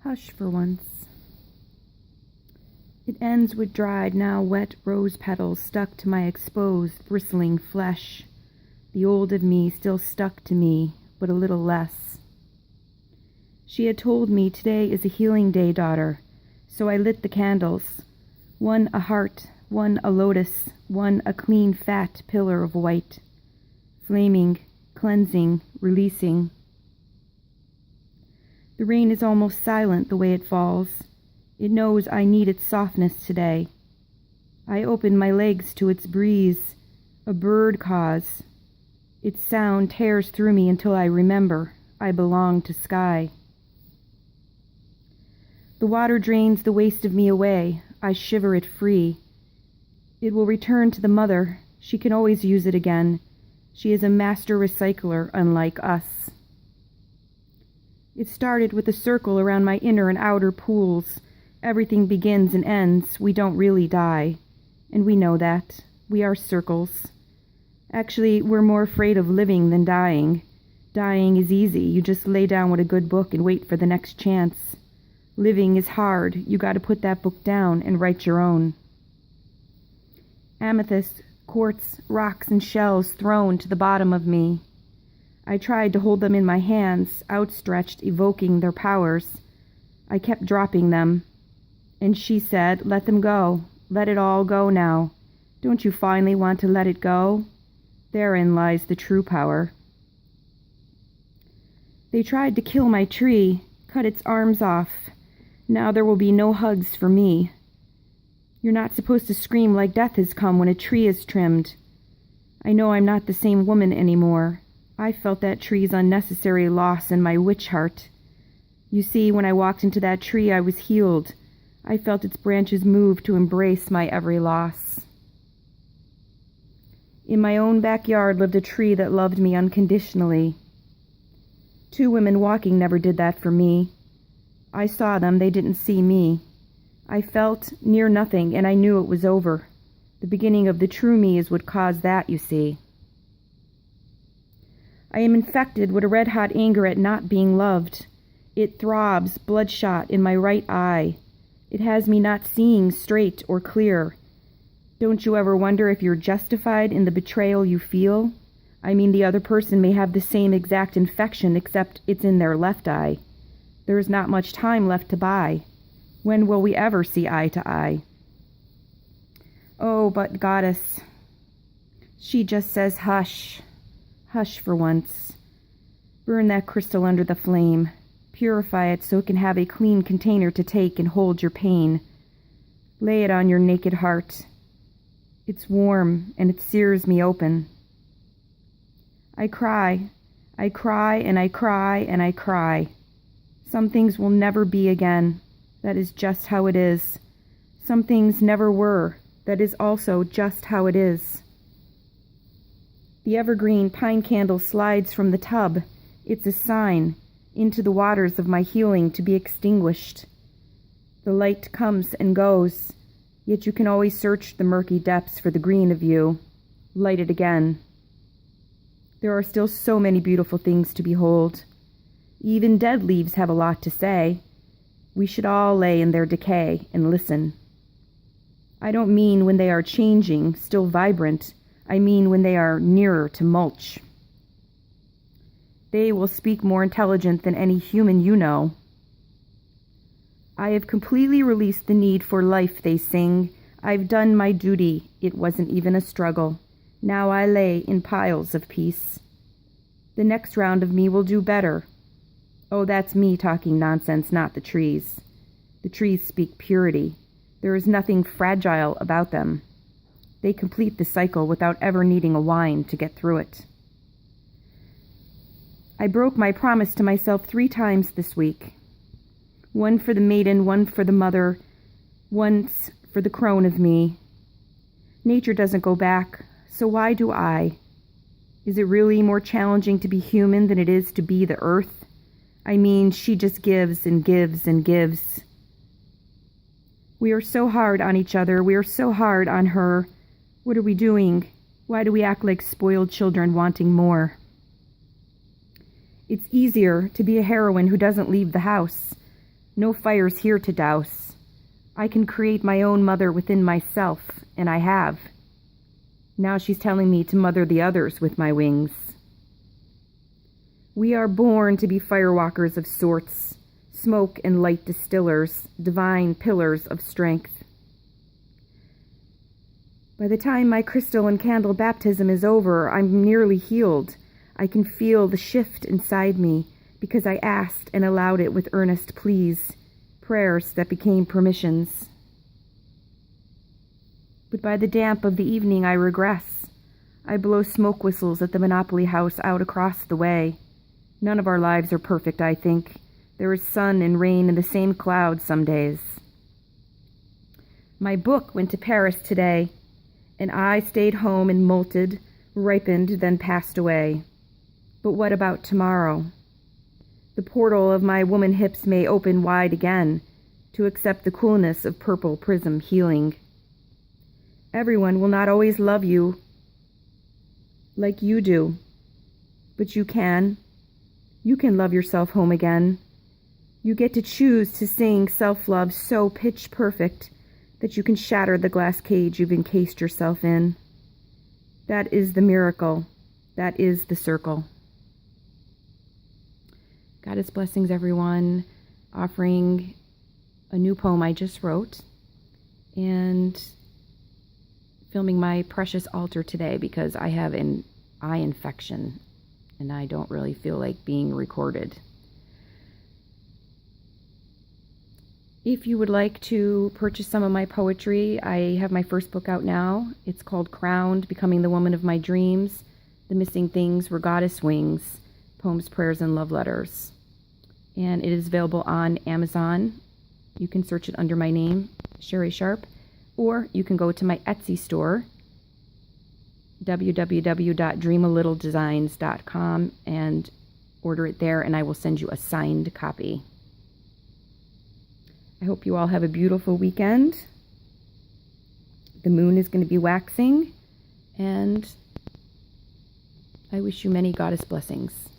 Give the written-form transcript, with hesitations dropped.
Hush for once. It ends with dried, now wet rose petals stuck to my exposed, bristling flesh. The old of me still stuck to me, but a little less. She had told me today is a healing day, daughter, so I lit the candles. One a heart, one a lotus, one a clean fat pillar of white. Flaming, cleansing, releasing. The rain is almost silent the way it falls. It knows I need its softness today. I open my legs to its breeze. A bird caws. Its sound tears through me until I remember I belong to sky. The water drains the waste of me away. I shiver it free. It will return to the mother. She can always use it again. She is a master recycler, unlike us. It started with a circle around my inner and outer pools. Everything begins and ends. We don't really die. And we know that. We are circles. Actually, we're more afraid of living than dying. Dying is easy. You just lay down with a good book and wait for the next chance. Living is hard. You got to put that book down and write your own. Amethyst, quartz, rocks, and shells thrown to the bottom of me. I tried to hold them in my hands, outstretched, evoking their powers. I kept dropping them. And she said, "Let them go. Let it all go now. Don't you finally want to let it go? Therein lies the true power." They tried to kill my tree, cut its arms off. Now there will be no hugs for me. You're not supposed to scream like death has come when a tree is trimmed. I know I'm not the same woman anymore. I felt that tree's unnecessary loss in my witch heart. You see, when I walked into that tree, I was healed. I felt its branches move to embrace my every loss. In my own backyard lived a tree that loved me unconditionally. Two women walking never did that for me. I saw them, they didn't see me. I felt near nothing, and I knew it was over. The beginning of the true me is what caused that, you see. I am infected with a red-hot anger at not being loved. It throbs, bloodshot, in my right eye. It has me not seeing straight or clear. Don't you ever wonder if you're justified in the betrayal you feel? I mean, the other person may have the same exact infection, except it's in their left eye. There is not much time left to buy. When will we ever see eye to eye? Oh, but Goddess, she just says hush. Hush for once. Burn that crystal under the flame. Purify it so it can have a clean container to take and hold your pain. Lay it on your naked heart. It's warm, and it sears me open. I cry. I cry, and I cry, and I cry. Some things will never be again. That is just how it is. Some things never were. That is also just how it is. The evergreen pine candle slides from the tub. It's a sign into the waters of my healing to be extinguished. The light comes and goes, yet you can always search the murky depths for the green of you. Light it again. There are still so many beautiful things to behold. Even dead leaves have a lot to say. We should all lay in their decay and listen. I don't mean when they are changing, still vibrant. I mean when they are nearer to mulch. They will speak more intelligent than any human you know. I have completely released the need for life, they sing. I've done my duty. It wasn't even a struggle. Now I lay in piles of peace. The next round of me will do better. Oh, that's me talking nonsense, not the trees. The trees speak purity. There is nothing fragile about them. They complete the cycle without ever needing a wine to get through it. I broke my promise to myself 3 times this week. One for the maiden, one for the mother, once for the crone of me. Nature doesn't go back, so why do I? Is it really more challenging to be human than it is to be the earth? I mean, she just gives and gives and gives. We are so hard on each other. We are so hard on her. What are we doing? Why do we act like spoiled children wanting more? It's easier to be a heroine who doesn't leave the house. No fires here to douse. I can create my own mother within myself, and I have. Now she's telling me to mother the others with my wings. We are born to be firewalkers of sorts, smoke and light distillers, divine pillars of strength. By the time my crystal and candle baptism is over, I'm nearly healed. I can feel the shift inside me because I asked and allowed it with earnest pleas, prayers that became permissions. But by the damp of the evening I regress. I blow smoke whistles at the Monopoly House out across the way. None of our lives are perfect, I think. There is sun and rain in the same cloud some days. My book went to Paris today, and I stayed home and molted, ripened, then passed away. But what about tomorrow? The portal of my woman hips may open wide again to accept the coolness of purple prism healing. Everyone will not always love you like you do, but you can. You can love yourself home again. You get to choose to sing self-love so pitch perfect that you can shatter the glass cage you've encased yourself in. That is the miracle. That is the circle. Goddess blessings, everyone. Offering a new poem I just wrote and filming my precious altar today because I have an eye infection and I don't really feel like being recorded. If you would like to purchase some of my poetry, I have my first book out now. It's called Crowned, Becoming the Woman of My Dreams. The Missing Things Were Goddess Wings, Poems, Prayers, and Love Letters. And it is available on Amazon. You can search it under my name, Sherry Sharp, or you can go to my Etsy store, www.dreamalittledesigns.com, and order it there, and I will send you a signed copy. I hope you all have a beautiful weekend. The moon is going to be waxing, and I wish you many goddess blessings.